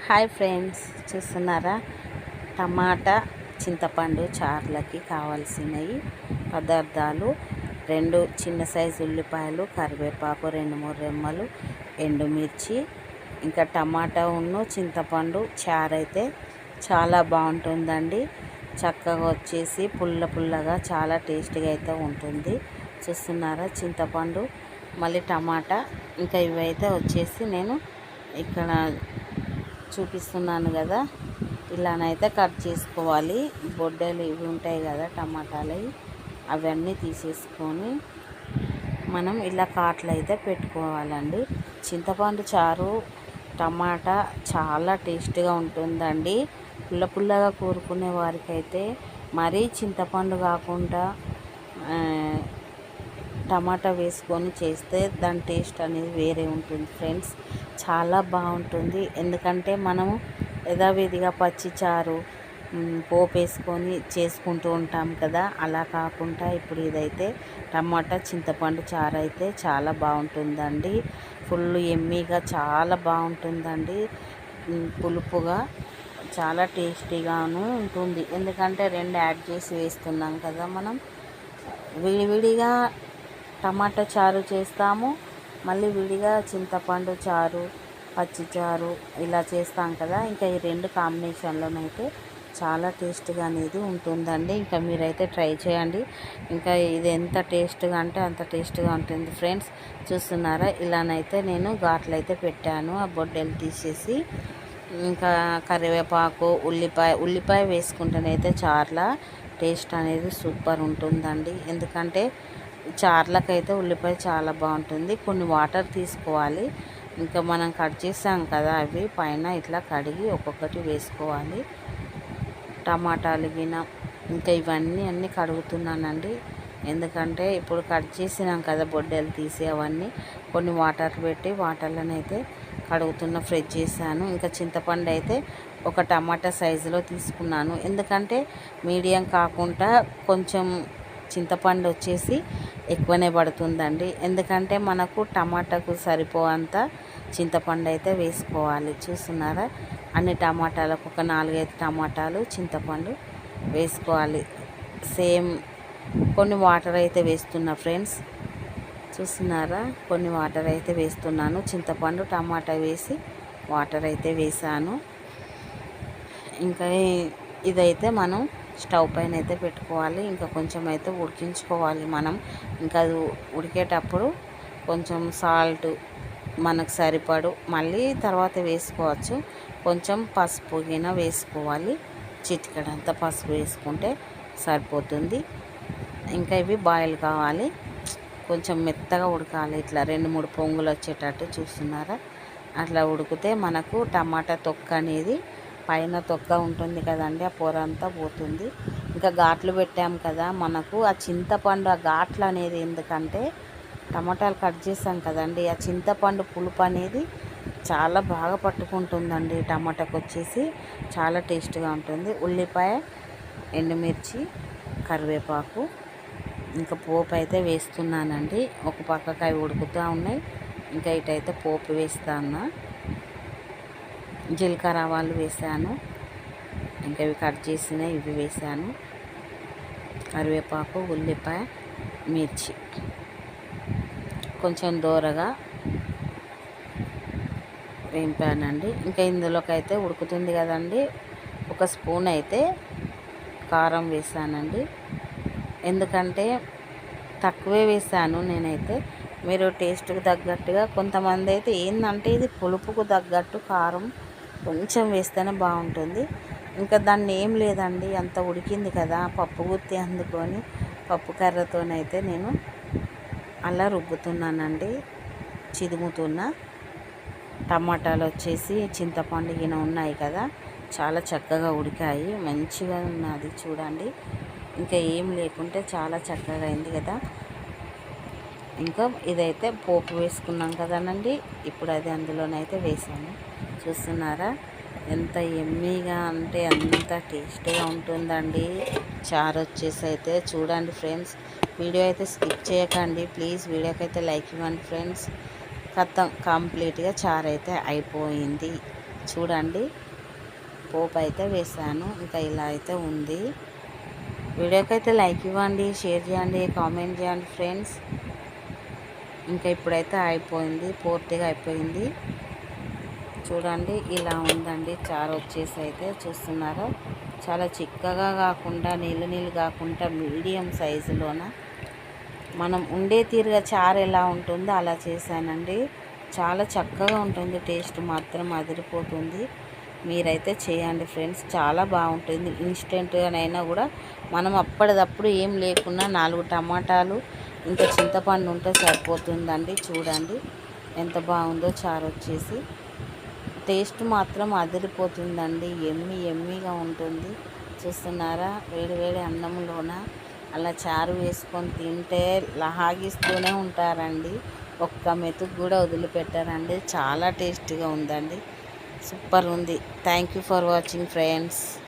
Hi friends, చూస్తున్నారా? టమాటా చింతపండు చారులకి కావాల్సినవి పదార్థాలు: 2 చిన్న సైజు ఉల్లిపాయలు, కరివేపాకు 2-3 రెమ్మలు, ఎండుమిర్చి, ఇంకా టమాటా చింతపండు చారు అయితే చాలా బాగుంటుందండి. చక్కగా వచ్చేసి పుల్ల పుల్లగా చాలా టేస్టీగా అయితే ఉంటుంది. చూస్తున్నారా? చింతపండు, మళ్ళీ టమాటా, ఇంకా ఇవైతే వచ్చేసి నేను ఇక్కడ చూపిస్తున్నాను కదా. ఇలానైతే కట్ చేసుకోవాలి. బొడ్డలు ఇవి ఉంటాయి కదా టమాటాలు, అవన్నీ తీసేసుకొని మనం ఇలా కాట్లు అయితే పెట్టుకోవాలండి. చింతపండు చారు టమాటా చాలా టేస్ట్గా ఉంటుందండి. పుల్ల పుల్లగా కూరుకునే వారికైతే మరీ చింతపండు కాకుండా టమాటా వేసుకొని చేస్తే దాని టేస్ట్ అనేది వేరే ఉంటుంది ఫ్రెండ్స్. చాలా బాగుంటుంది. ఎందుకంటే మనము యథావిధిగా పచ్చిచారు పోపు వేసుకొని చేసుకుంటూ ఉంటాం కదా, అలా కాకుండా ఇప్పుడు ఇదైతే టమాటా చింతపండు చారు అయితే చాలా బాగుంటుందండి. ఫుల్ ఎమ్మీగా చాలా బాగుంటుందండి. పులుపుగా చాలా టేస్టీగాను ఉంటుంది. ఎందుకంటే 2 యాడ్ చేసి వేస్తున్నాం కదా మనం. విడివిడిగా టమాటా చారు చేస్తాము, మళ్ళీ విడిగా చింతపండు చారు, పచ్చిచారు ఇలా చేస్తాం కదా. ఇంకా ఈ 2 కాంబినేషన్లోనైతే చాలా టేస్ట్గా అనేది ఉంటుందండి. ఇంకా మీరైతే ట్రై చేయండి. ఇంకా ఇది ఎంత టేస్ట్గా అంటే అంత టేస్ట్గా ఉంటుంది ఫ్రెండ్స్. చూస్తున్నారా? ఇలానైతే నేను ఘాట్లు అయితే పెట్టాను. ఆ బొడ్డలు తీసేసి ఇంకా కరివేపాకు, ఉల్లిపాయ వేసుకుంటేనైతే చార్ల టేస్ట్ అనేది సూపర్ ఉంటుందండి. ఎందుకంటే చార్లకైతే ఉల్లిపాయ చాలా బాగుంటుంది. కొన్ని వాటర్ తీసుకోవాలి. ఇంకా మనం కట్ చేసాం కదా, అవి పైన ఇట్లా కడిగి ఒక్కొక్కటి వేసుకోవాలి. టమాటాలు గిన ఇంకా ఇవన్నీ అన్నీ కడుగుతున్నానండి. ఎందుకంటే ఇప్పుడు కట్ చేసినాం కదా బొడ్డలు తీసి, అవన్నీ కొన్ని వాటర్ పెట్టి వాటర్లోనైతే కడుగుతున్న ఫ్రెష్ చేశాను. ఇంకా చింతపండు అయితే ఒక టమాటా సైజులో తీసుకున్నాను. ఎందుకంటే మీడియం కాకుండా కొంచెం చింతపండు వచ్చేసి ఎక్కువనే పడుతుందండి. ఎందుకంటే మనకు టమాటాకు సరిపోయేంత చింతపండు అయితే వేసుకోవాలి. చూస్తున్నారా? అన్ని టమాటాలకు ఒక 4-5 టమాటాలు చింతపండు వేసుకోవాలి. సేమ్ కొన్ని వాటర్ అయితే వేస్తున్నా ఫ్రెండ్స్. చూస్తున్నారా? కొన్ని వాటర్ అయితే వేస్తున్నాను. చింతపండు టమాటా వేసి వాటర్ అయితే వేసాను. ఇంకా ఇదైతే మనం స్టవ్ పైన అయితే పెట్టుకోవాలి. ఇంకా కొంచెం అయితే ఉడికించుకోవాలి మనం. ఇంకా అది ఉడికేటప్పుడు కొంచెం సాల్ట్ మనకు సరిపడు మళ్ళీ తర్వాత వేసుకోవచ్చు. కొంచెం పసుపు గిన వేసుకోవాలి. చిటికెడంత పసుపు వేసుకుంటే సరిపోతుంది. ఇంకా ఇవి బాయిల్ కావాలి. కొంచెం మెత్తగా ఉడకాలి. ఇట్లా 2-3 పొంగులు వచ్చేటట్టు. చూస్తున్నారా? అట్లా ఉడికితే మనకు టమాటా తొక్క అనేది, పైన తొక్క ఉంటుంది కదండి, ఆ పొర అంతా పోతుంది. ఇంకా ఘాట్లు పెట్టాం కదా, మనకు ఆ చింతపండు ఆ ఘాట్లు అనేది ఎందుకంటే టమాటాలు కట్ చేసాం కదండి, ఆ చింతపండు పులుపు అనేది చాలా బాగా పట్టుకుంటుందండి. టమాటాకు వచ్చేసి చాలా టేస్ట్గా ఉంటుంది. ఉల్లిపాయ, ఎండుమిర్చి, కరివేపాకు, ఇంకా పోపు అయితే వేస్తున్నానండి. ఒక పక్కకు అవి ఉడుకుతూ ఉన్నాయి. ఇంకా ఇటైతే పోపు వేస్తాను. జీలకర్ర ఆవాలు వేసాను. ఇంకా ఇవి కట్ చేసినవి ఇవి వేసాను. కరివేపాకు, ఉల్లిపాయ, మిర్చి కొంచెం దూరగా వేంపానండి. ఇంకా ఇందులోకి అయితే ఉడుకుతుంది కదండి, ఒక స్పూన్ అయితే కారం వేసానండి. ఎందుకంటే తక్కువే వేసాను నేనైతే. మీరు టేస్ట్కి తగ్గట్టుగా, కొంతమంది అయితే ఏంటంటే ఇది పులుపుకు తగ్గట్టు కారం కొంచెం వేస్తేనే బాగుంటుంది. ఇంకా దాన్ని ఏం లేదండి, అంత ఉడికింది కదా, పప్పు గుత్తి అందుకొని పప్పు కర్రతోనైతే నేను అలా రుబ్బుతున్నానండి, చిదుముతున్నా. టమాటాలు వచ్చేసి చింతపండు గిన ఉన్నాయి కదా, చాలా చక్కగా ఉడికాయి, మంచిగా ఉన్నది చూడండి. ఇంకా ఏం లేకుంటే చాలా చక్కగా అయింది కదా. ఇంకా ఇదైతే పోపు వేసుకున్నాం కదానండి, ఇప్పుడు అది అందులోనైతే వేసాను. చూస్తున్నారా? ఎంత ఎమ్మీగా అంటే అంత టేస్టీగా ఉంటుందండి చారు వచ్చేసి. అయితే చూడండి ఫ్రెండ్స్, వీడియో అయితే స్కిప్ చేయకండి ప్లీజ్. వీడియోకి అయితే లైక్ ఇవ్వండి ఫ్రెండ్స్. ఖతం కంప్లీట్గా చారు అయితే అయిపోయింది. చూడండి, పోపు అయితే వేసాను. ఇంకా ఇలా అయితే ఉంది. వీడియోకి అయితే లైక్ ఇవ్వండి, షేర్ చేయండి, కామెంట్ చేయండి ఫ్రెండ్స్. ఇంకా ఇప్పుడైతే అయిపోయింది, పూర్తిగా అయిపోయింది. చూడండి, ఇలా ఉందండి చారు వచ్చేసి. అయితే చూస్తున్నారా, చాలా చిక్కగా కాకుండా నీళ్ళు నీళ్ళు కాకుండా మీడియం సైజులోన మనం ఉండే తీరుగా చారు ఎలా ఉంటుందో అలా చేశానండి. చాలా చక్కగా ఉంటుంది, టేస్ట్ మాత్రం అదిరిపోతుంది. మీరైతే చేయండి ఫ్రెండ్స్, చాలా బాగుంటుంది. ఇన్స్టెంట్గానైనా కూడా మనం అప్పటిదప్పుడు ఏం లేకున్నా 4 టమాటాలు ఇంకా చింతపండు ఉంటే సరిపోతుందండి. చూడండి ఎంత బాగుందో చారు వచ్చేసి. టేస్ట్ మాత్రం అదిరిపోతుందండి, ఎమ్మీగా ఉంటుంది. చూస్తున్నారా, వేడి వేడి అన్నంలోన అలా చారు వేసుకొని తింటే లహాగిస్తూనే ఉంటారండి. ఒక్క మెతుకు కూడా వదిలిపెట్టారండి. చాలా టేస్టీగా ఉందండి, సూపర్ ఉంది. Thank you for watching friends.